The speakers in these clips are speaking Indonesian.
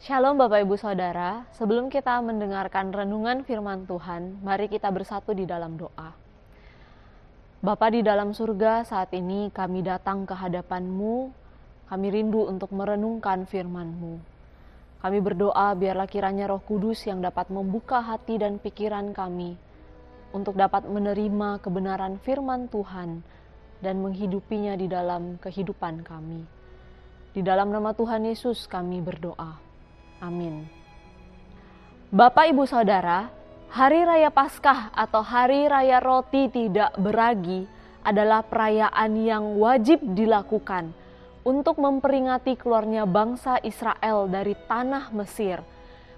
Shalom Bapak Ibu Saudara, sebelum kita mendengarkan renungan firman Tuhan, mari kita bersatu di dalam doa. Bapa di dalam surga, saat ini kami datang ke hadapan-Mu, kami rindu untuk merenungkan firman-Mu. Kami berdoa biarlah kiranya Roh Kudus yang dapat membuka hati dan pikiran kami untuk dapat menerima kebenaran firman Tuhan dan menghidupinya di dalam kehidupan kami. Di dalam nama Tuhan Yesus kami berdoa. Amin. Bapak Ibu Saudara, Hari Raya Paskah atau Hari Raya Roti Tidak Beragi adalah perayaan yang wajib dilakukan untuk memperingati keluarnya bangsa Israel dari tanah Mesir,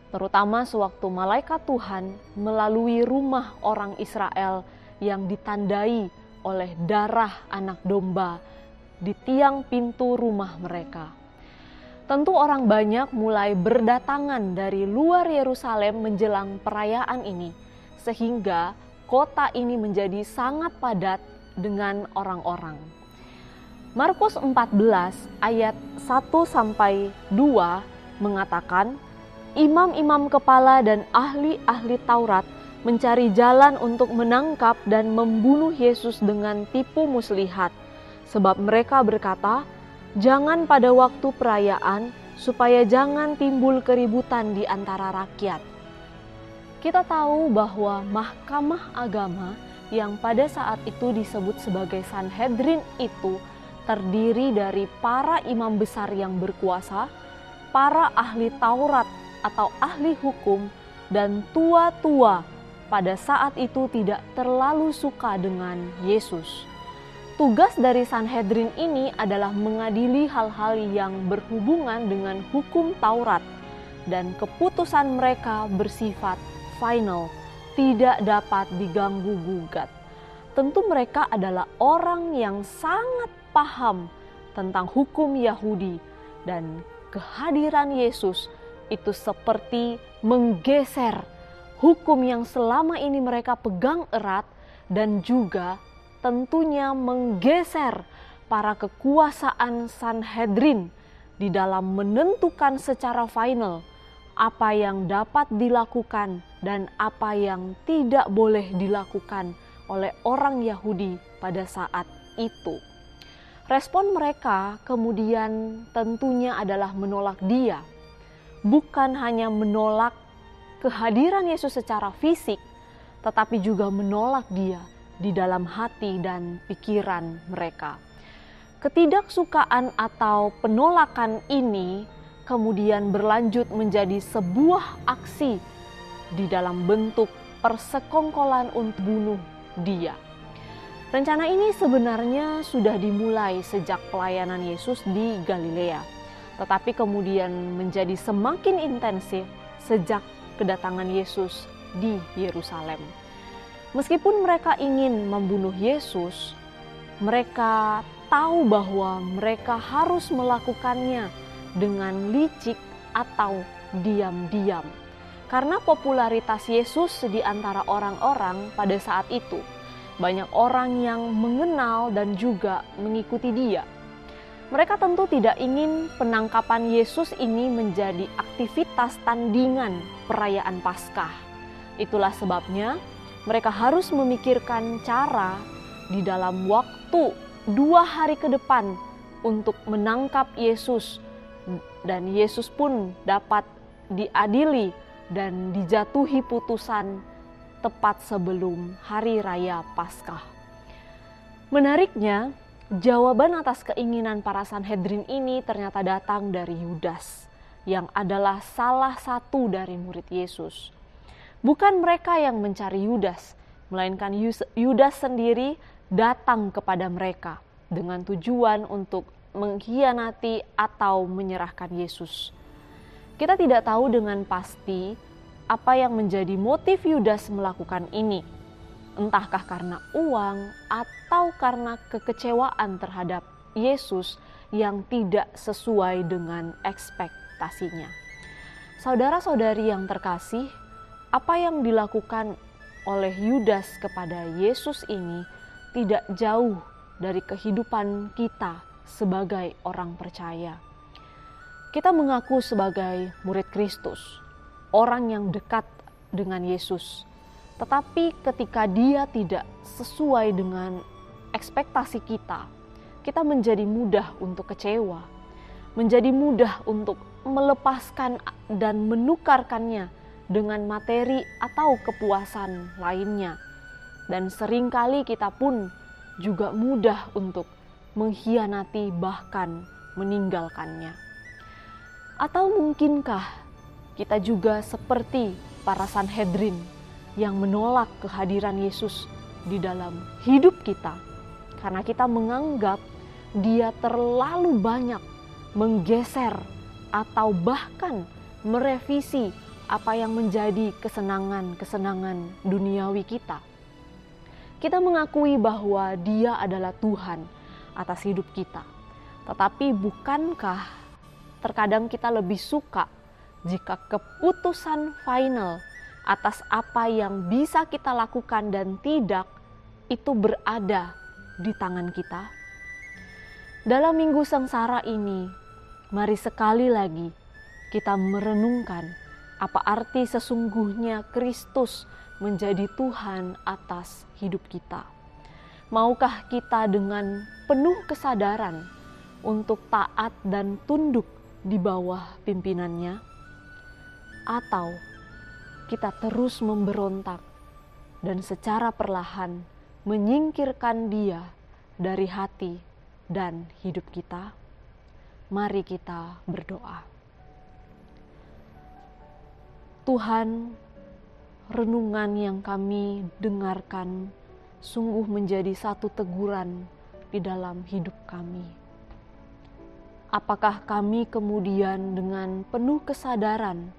terutama sewaktu malaikat Tuhan melalui rumah orang Israel yang ditandai oleh darah anak domba di tiang pintu rumah mereka. Tentu orang banyak mulai berdatangan dari luar Yerusalem menjelang perayaan ini, sehingga kota ini menjadi sangat padat dengan orang-orang. Markus 14 ayat 1-2 mengatakan, imam-imam kepala dan ahli-ahli Taurat mencari jalan untuk menangkap dan membunuh Yesus dengan tipu muslihat, sebab mereka berkata, jangan pada waktu perayaan, supaya jangan timbul keributan di antara rakyat. Kita tahu bahwa Mahkamah Agama yang pada saat itu disebut sebagai Sanhedrin itu terdiri dari para imam besar yang berkuasa, para ahli Taurat atau ahli hukum, dan tua-tua pada saat itu tidak terlalu suka dengan Yesus. Tugas dari Sanhedrin ini adalah mengadili hal-hal yang berhubungan dengan hukum Taurat, dan keputusan mereka bersifat final, tidak dapat diganggu-gugat. Tentu mereka adalah orang yang sangat paham tentang hukum Yahudi, dan kehadiran Yesus itu seperti menggeser hukum yang selama ini mereka pegang erat, dan juga tentunya menggeser para kekuasaan Sanhedrin di dalam menentukan secara final apa yang dapat dilakukan dan apa yang tidak boleh dilakukan oleh orang Yahudi pada saat itu. Respon mereka kemudian tentunya adalah menolak Dia, bukan hanya menolak kehadiran Yesus secara fisik, tetapi juga menolak Dia di dalam hati dan pikiran mereka. Ketidaksukaan atau penolakan ini kemudian berlanjut menjadi sebuah aksi di dalam bentuk persekongkolan untuk bunuh Dia. Rencana ini sebenarnya sudah dimulai sejak pelayanan Yesus di Galilea, tetapi kemudian menjadi semakin intensif sejak kedatangan Yesus di Yerusalem. Meskipun mereka ingin membunuh Yesus, mereka tahu bahwa mereka harus melakukannya dengan licik atau diam-diam. Karena popularitas Yesus di antara orang-orang pada saat itu, banyak orang yang mengenal dan juga mengikuti Dia. Mereka tentu tidak ingin penangkapan Yesus ini menjadi aktivitas tandingan perayaan Paskah. Itulah sebabnya mereka harus memikirkan cara di dalam waktu 2 hari ke depan untuk menangkap Yesus, dan Yesus pun dapat diadili dan dijatuhi putusan tepat sebelum Hari Raya Paskah. Menariknya, jawaban atas keinginan para Sanhedrin ini ternyata datang dari Yudas, yang adalah salah satu dari murid Yesus. Bukan mereka yang mencari Yudas, melainkan Yudas sendiri datang kepada mereka dengan tujuan untuk mengkhianati atau menyerahkan Yesus. Kita tidak tahu dengan pasti apa yang menjadi motif Yudas melakukan ini. Entahkah karena uang atau karena kekecewaan terhadap Yesus yang tidak sesuai dengan ekspektasinya. Saudara-saudari yang terkasih, apa yang dilakukan oleh Yudas kepada Yesus ini tidak jauh dari kehidupan kita sebagai orang percaya. Kita mengaku sebagai murid Kristus, orang yang dekat dengan Yesus. Tetapi ketika Dia tidak sesuai dengan ekspektasi kita, kita menjadi mudah untuk kecewa, menjadi mudah untuk melepaskan dan menukarkannya dengan materi atau kepuasan lainnya. Dan seringkali kita pun juga mudah untuk mengkhianati bahkan meninggalkannya. Atau mungkinkah kita juga seperti para Sanhedrin yang menolak kehadiran Yesus di dalam hidup kita karena kita menganggap Dia terlalu banyak menggeser atau bahkan merevisi apa yang menjadi kesenangan-kesenangan duniawi kita. Kita mengakui bahwa Dia adalah Tuhan atas hidup kita. Tetapi bukankah terkadang kita lebih suka jika keputusan final atas apa yang bisa kita lakukan dan tidak itu berada di tangan kita? Dalam minggu sengsara ini, mari sekali lagi kita merenungkan apa arti sesungguhnya Kristus menjadi Tuhan atas hidup kita. Maukah kita dengan penuh kesadaran untuk taat dan tunduk di bawah pimpinannya? Atau kita terus memberontak dan secara perlahan menyingkirkan Dia dari hati dan hidup kita? Mari kita berdoa. Tuhan, renungan yang kami dengarkan sungguh menjadi satu teguran di dalam hidup kami. Apakah kami kemudian dengan penuh kesadaran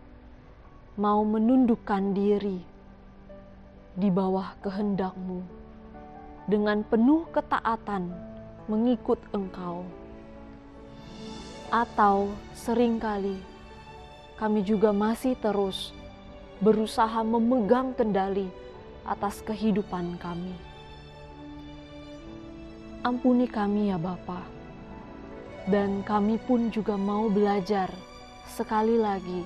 mau menundukkan diri di bawah kehendak-Mu, dengan penuh ketaatan mengikut Engkau? Atau seringkali kami juga masih terus berusaha memegang kendali atas kehidupan kami? Ampuni kami ya Bapa, dan kami pun juga mau belajar sekali lagi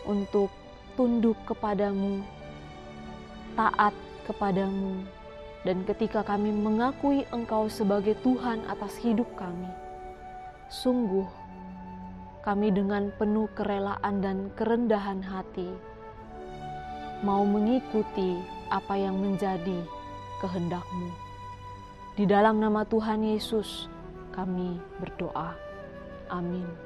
untuk tunduk kepadamu, taat kepadamu, dan ketika kami mengakui Engkau sebagai Tuhan atas hidup kami, sungguh kami dengan penuh kerelaan dan kerendahan hati mau mengikuti apa yang menjadi kehendak-Mu. Di dalam nama Tuhan Yesus kami berdoa. Amin.